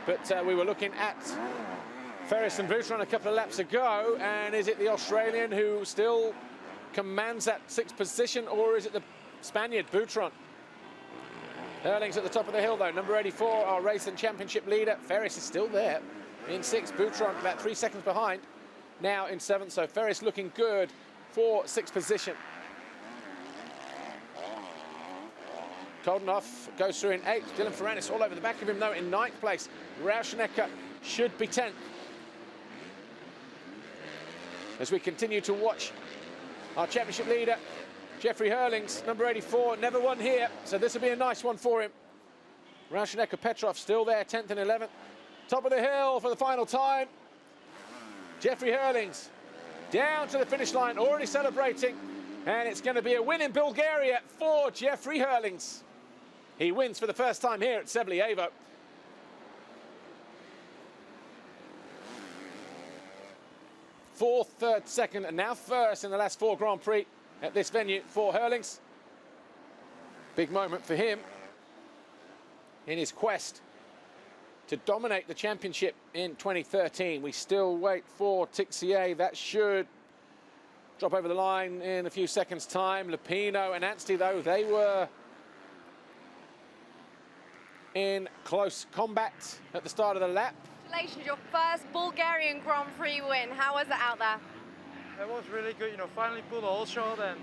but we were looking at Ferris and Boutron a couple of laps ago, and is it the Australian who still commands that sixth position, or is it the Spaniard, Boutron? Hurlings at the top of the hill though, number 84, our race and championship leader. Ferris is still there in sixth, Boutron about 3 seconds behind, now in seventh, so Ferris looking good for sixth position. Koldenhoff goes through in eighth, Dylan Ferranis all over the back of him though in ninth place. Rauschnecker should be 10th. As we continue to watch our championship leader, Jeffrey Hurlings, number 84, never won here, so this will be a nice one for him. Rauschnecker Petrov still there, 10th and 11th. Top of the hill for the final time. Jeffrey Hurlings down to the finish line, already celebrating, and it's going to be a win in Bulgaria for Jeffrey Hurlings. He wins for the first time here at Seblievo. Fourth, third, second, and now first in the last 4 Grand Prix at this venue for Hurlings. Big moment for him in his quest to dominate the championship in 2013. We still wait for Tixier. That should drop over the line in a few seconds' time. Lupino and Anstey, though, they were in close combat at the start of the lap. Congratulations, your first Bulgarian Grand Prix win. How was it out there? It was really good, you know, finally pulled a whole shot, and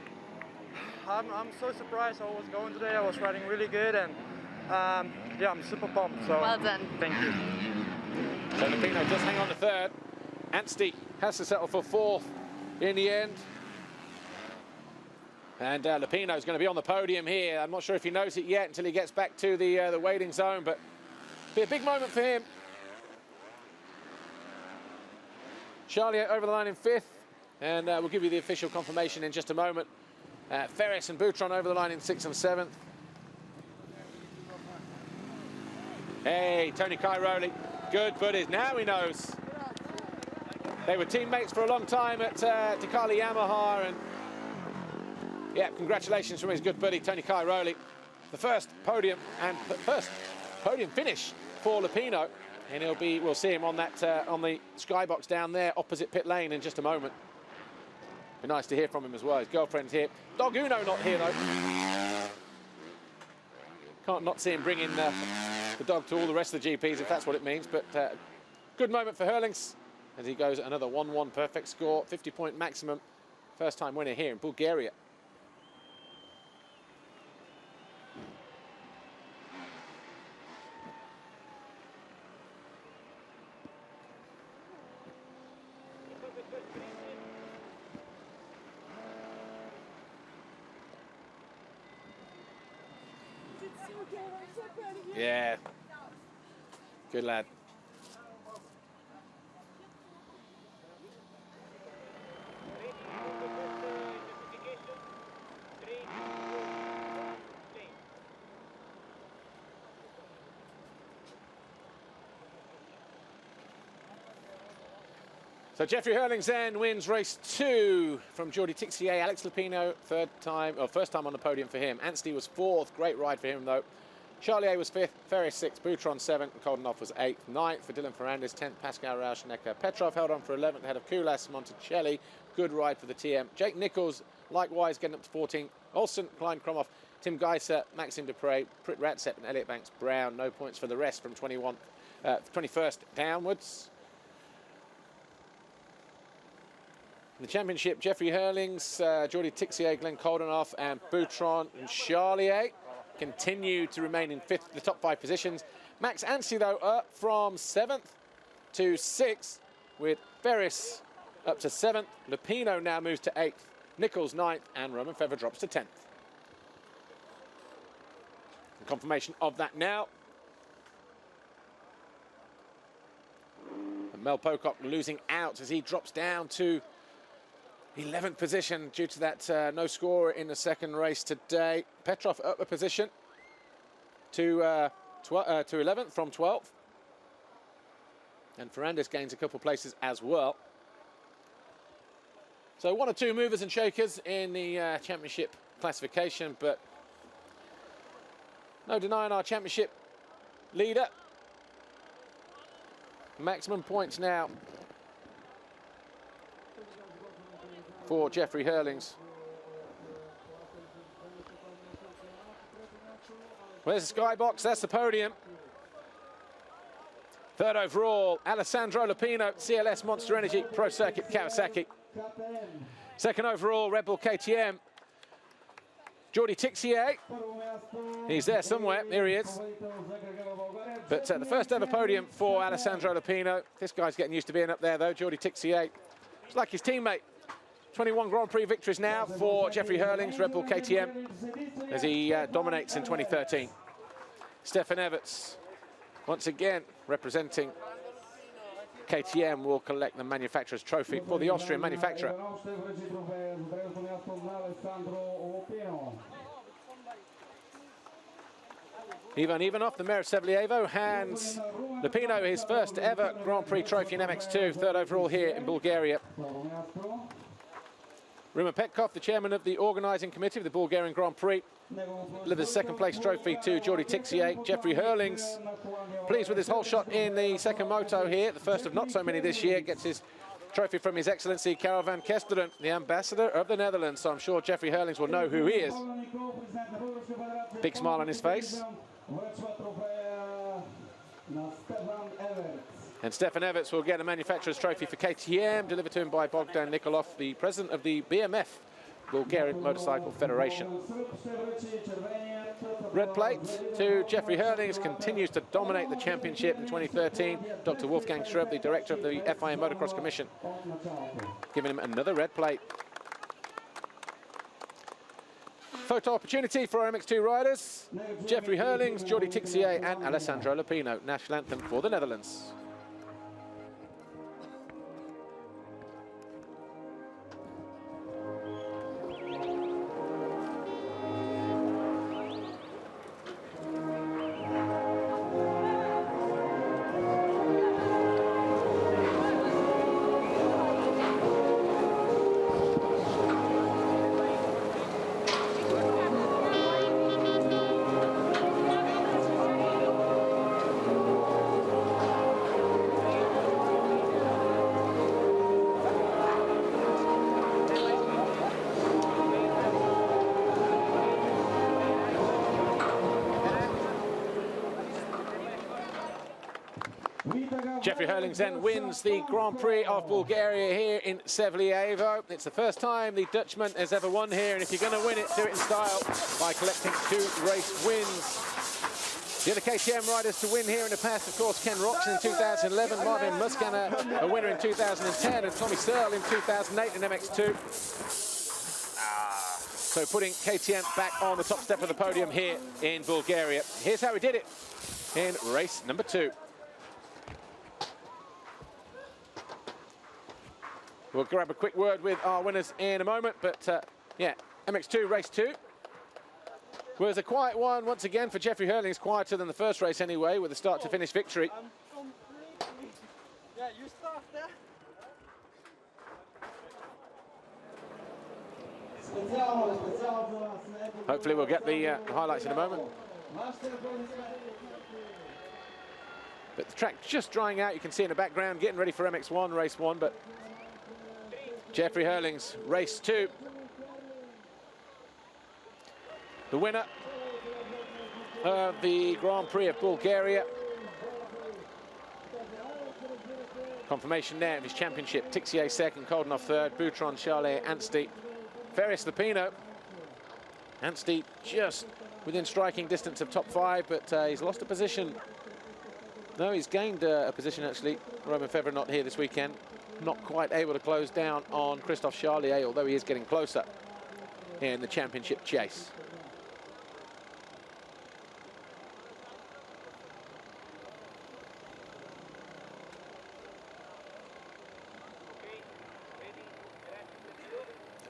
I'm so surprised how I was going today. I was riding really good, and Yeah, I'm super pumped. So Well done. Thank you. So Lupino does hang on to third. Anstey has to settle for fourth in the end. And Lupino's going to be on the podium here. I'm not sure if he knows it yet until he gets back to the waiting zone, but be a big moment for him. Charlier over the line in fifth, and we'll give you the official confirmation in just a moment. Ferris and Boutron over the line in sixth and seventh. Hey, Tony Cairoli, good buddies. Now he knows. They were teammates for a long time at Ducati Yamaha, and yeah, congratulations from his good buddy Tony Cairoli. The first podium and the first podium finish for Lupino, and we'll see him on that on the skybox down there opposite pit lane in just a moment. Be nice to hear from him as well. His girlfriend's here. Dog Uno not here though. Can't not see him bringing the dog to all the rest of the GPs if that's what it means. But good moment for Herlings as he goes another 1-1 perfect score, 50-point maximum, first time winner here in Bulgaria. Yeah, good lad. So Jeffrey Herlings then wins race 2 from Jordi Tixier. Alex Lupino, first time on the podium for him. Anstey was 4th, great ride for him though. Charlier was 5th, Ferris 6th, Boutron 7th, Koldenhoff was 8th, 9th for Dylan Ferrandis, 10th Pascal Rauschenecker. Petrov held on for 11th ahead of Koulas, Monticelli, good ride for the TM. Jake Nichols likewise getting up to 14th, Olsen, Klein Kromhoff, Tim Geiser, Maxime Dupre, Prit Ratsep and Elliot Banks Brown. No points for the rest from 21st downwards. In the championship, Jeffrey Herlings, Jordi Tixier, Glenn Koldenhoff and Boutron and Charlier continue to remain in the top 5 positions. Max Anstey, though, up from 7th to 6th, with Ferris up to 7th. Lupino now moves to 8th, Nichols 9th, and Roman Febvre drops to 10th. And confirmation of that now. And Mel Pocock losing out as he drops down to 11th position due to that no score in the second race today. Petrov up a position to 11th from 12th. And Ferrandis gains a couple places as well. So 1 or 2 movers and shakers in the championship classification, but no denying our championship leader. Maximum points now for Jeffrey Herlings. Where's the skybox? That's the podium. 3rd overall, Alessandro Lupino, CLS Monster Energy, Pro Circuit Kawasaki. 2nd overall, Red Bull KTM, Jordi Tixier. He's there somewhere, here he is. But the first ever podium for Alessandro Lupino. This guy's getting used to being up there though, Jordi Tixier. It's like his teammate. 21 Grand Prix victories now for Jeffrey Herlings, Red Bull KTM, as he dominates in 2013. Stefan Everts, once again representing KTM, will collect the manufacturer's trophy for the Austrian manufacturer. Ivan Ivanov, the mayor of Sevlievo, hands Lupino his first ever Grand Prix trophy in MX2, 3rd overall here in Bulgaria. Rumen Petkov, the chairman of the organising committee of the Bulgarian Grand Prix, delivers 2nd place trophy to Jordi Tixier. Jeffrey Herlings, pleased with his whole shot in the second moto here, the first of not so many this year, gets his trophy from His Excellency Karel van Kesteren, the ambassador of the Netherlands. So I'm sure Jeffrey Herlings will know who he is. Big smile on his face. And Stefan Everts will get a manufacturer's trophy for KTM, delivered to him by Bogdan Nikolov, the president of the BMF, Bulgarian Motorcycle Federation. red plate to Jeffrey Hurlings, continues to dominate the championship in 2013. Dr. Wolfgang Schröb, the director of the FIM Motocross Commission, giving him another red plate. Photo opportunity for our MX2 riders. Jeffrey Hurlings, Jordi Tixier and Alessandro Lupino. National anthem for the Netherlands. Jeffrey Hurlings then wins the Grand Prix of Bulgaria here in Sevlievo. It's the first time the Dutchman has ever won here, and if you're going to win it, do it in style by collecting 2 race wins. The other KTM riders to win here in the past, of course, Ken Roxon in 2011, Marvin Muscana, a winner in 2010, and Tommy Searle in 2008 in MX2. So putting KTM back on the top step of the podium here in Bulgaria. Here's how we did it in race number 2. We'll grab a quick word with our winners in a moment, but yeah, MX2 race 2 was a quiet one once again for Jeffrey Hurlings, quieter than the first race anyway, with a start to finish victory. Yeah, you start there. Hopefully we'll get the highlights in a moment. But the track just drying out, you can see in the background, getting ready for MX1 race 1, but Jeffrey Hurlings, race 2. The winner of the Grand Prix of Bulgaria. Confirmation there of his championship. Tixier second, Koldenov third, Boutron, Charlet, Anstey, Ferris Lupino. Anstey just within striking distance of top 5, but he's lost a position. No, he's gained a position actually. Roman Febvre not here this weekend. Not quite able to close down on Christophe Charlier, although he is getting closer in the championship chase.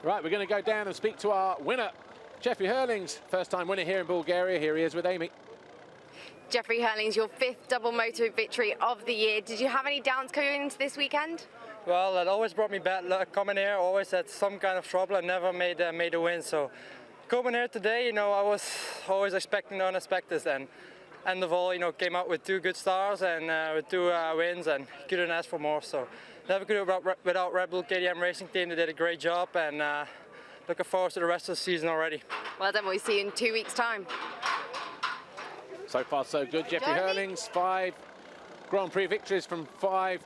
Right, we're going to go down and speak to our winner, Jeffrey Hurlings, first time winner here in Bulgaria. Here he is with Amy. Jeffrey Hurlings, your 5th double moto victory of the year. Did you have any doubts going into this weekend? Well, it always brought me bad luck coming here. Always had some kind of trouble and never made a win. So coming here today, you know, I was always expecting the unexpected, and end of all, you know, came out with 2 good stars and with 2 wins, and couldn't ask for more. So never could have without Red Bull KTM Racing Team. They did a great job, and looking forward to the rest of the season already. Well done. We'll see you in 2 weeks' time. So far, so good. Jeffrey Hurlings, 5 Grand Prix victories from 5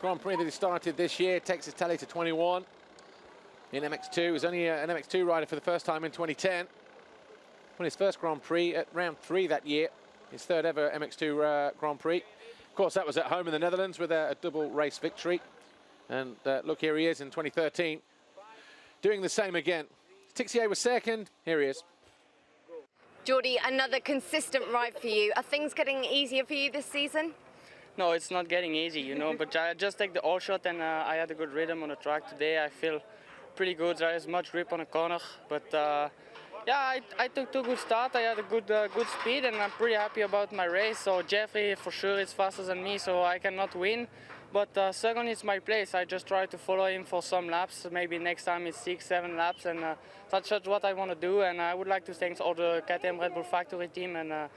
Grand Prix that he started this year. Takes his tally to 21 in MX2. He was only an MX2 rider for the first time in 2010. Won his first Grand Prix at round 3 that year. His 3rd ever MX2 Grand Prix. Of course, that was at home in the Netherlands with a double race victory. And look, here he is in 2013, doing the same again. Tixier was second. Here he is. Jordi, another consistent ride for you. Are things getting easier for you this season? No, it's not getting easy, you know, but I just take the all shot, and I had a good rhythm on the track today. I feel pretty good. There is much grip on the corner, but yeah, I took 2 good starts. I had a good speed, and I'm pretty happy about my race. So Jeffrey for sure is faster than me, so I cannot win. But second is my place. I just try to follow him for some laps. Maybe next time it's 6-7 laps, and that's just what I want to do. And I would like to thank all the KTM Red Bull factory team and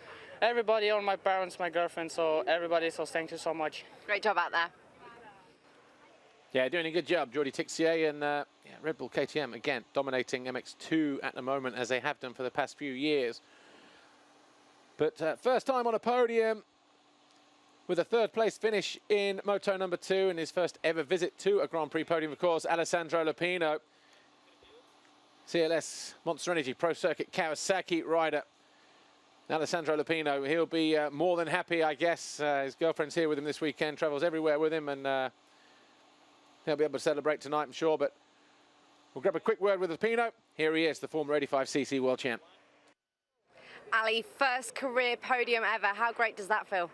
everybody, all my parents, my girlfriend, so everybody. So thank you so much. Great job out there. Yeah, doing a good job, Jordi Tixier, and yeah, Red Bull KTM again dominating MX2 at the moment, as they have done for the past few years. But first time on a podium with a 3rd place finish in Moto number 2 and his first ever visit to a Grand Prix podium, of course, Alessandro Lupino, CLS Monster Energy Pro Circuit Kawasaki rider. Alessandro Lupino, he'll be more than happy, I guess. His girlfriend's here with him this weekend, travels everywhere with him, and he'll be able to celebrate tonight, I'm sure. But we'll grab a quick word with Lupino. Here he is, the former 85cc world champ. Ali, first career podium ever. How great does that feel?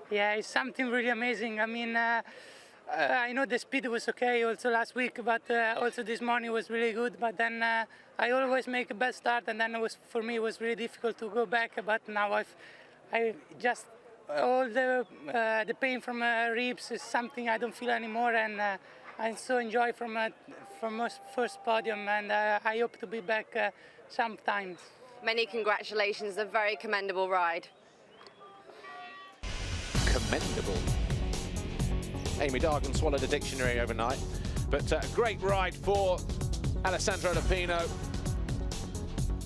Yeah, it's something really amazing. I mean, I know the speed was okay also last week, but also this morning was really good. But then I always make a bad start, and then for me it was really difficult to go back. But now I just all the pain from ribs is something I don't feel anymore, and I so enjoy from first podium, and I hope to be back sometimes. Many congratulations, a very commendable ride. Commendable. Amy Dargan swallowed a dictionary overnight, but a great ride for Alessandro Lupino.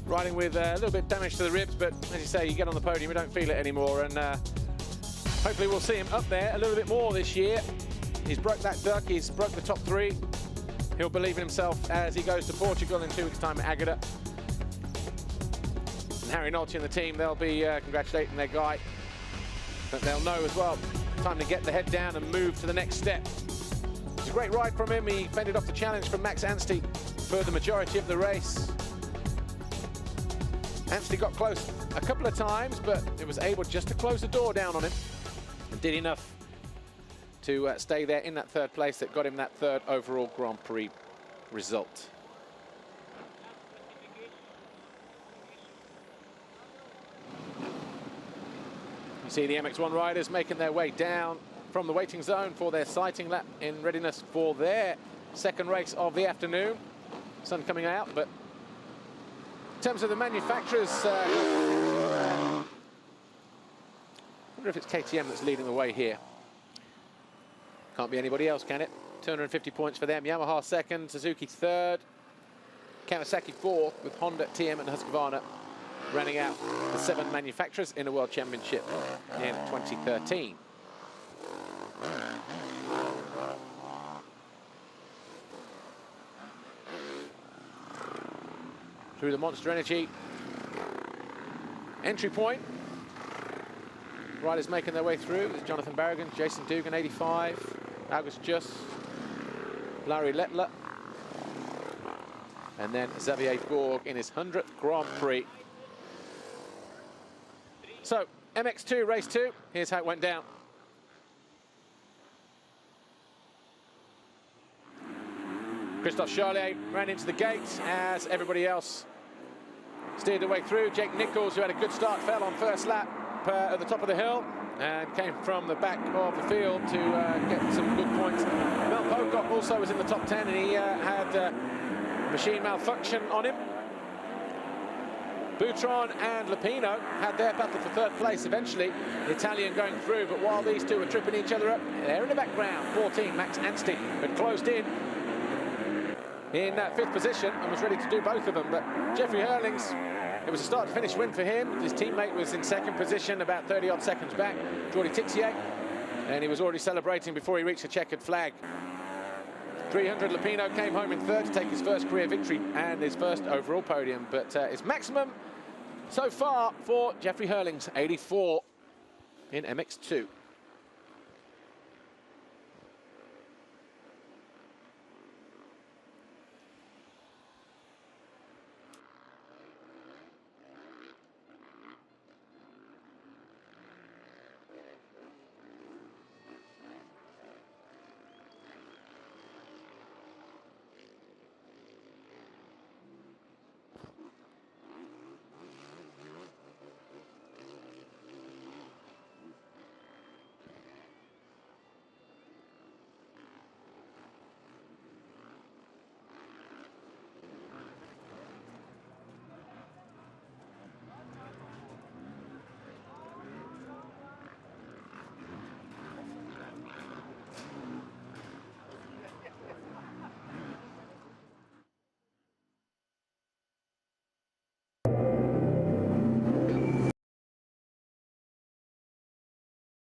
Riding with a little bit damage to the ribs, but as you say, you get on the podium, you don't feel it anymore, and hopefully we'll see him up there a little bit more this year. He's broke that duck, he's broke the top 3. He'll believe in himself as he goes to Portugal in 2 weeks' time at Agata. And Harry Nolte and the team, they'll be congratulating their guy. But they'll know as well, time to get the head down and move to the next step. It's a great ride from him. He fended off the challenge from Max Anstey for the majority of the race. Anstey got close a couple of times, but it was able just to close the door down on him and did enough to stay there in that 3rd place that got him that 3rd overall Grand Prix result. You see the MX1 riders making their way down from the waiting zone for their sighting lap in readiness for their 2nd race of the afternoon. Sun coming out, but in terms of the manufacturers, I wonder if it's KTM that's leading the way here. Can't be anybody else, can it? 250 points for them. Yamaha 2nd, Suzuki 3rd, Kawasaki 4th, with Honda, TM and Husqvarna running out the 7 manufacturers in a World Championship in 2013. Through the Monster Energy entry point. Riders making their way through. There's Jonathan Barragan, Jason Dugan, 85, August Just, Larry Lettler, and then Xavier Bourg in his 100th Grand Prix. So, MX2, race 2, here's how it went down. Christophe Charlier ran into the gate as everybody else steered their way through. Jake Nichols, who had a good start, fell on first lap at the top of the hill and came from the back of the field to get some good points. Mel Pocock also was in the top 10, and he had machine malfunction on him. Boutron and Lupino had their battle for 3rd place eventually, the Italian going through, but while these two were tripping each other up, there in the background, 14, Max Anstey had closed in 5th position and was ready to do both of them, but Jeffrey Hurlings, it was a start-to-finish win for him. His teammate was in 2nd position, about 30-odd seconds back, Jordi Tixier, and he was already celebrating before he reached the checkered flag. 300, Lupino came home in 3rd to take his first career victory and his first overall podium, but it's maximum so far for Jeffrey Hurlings, 84 in MX2.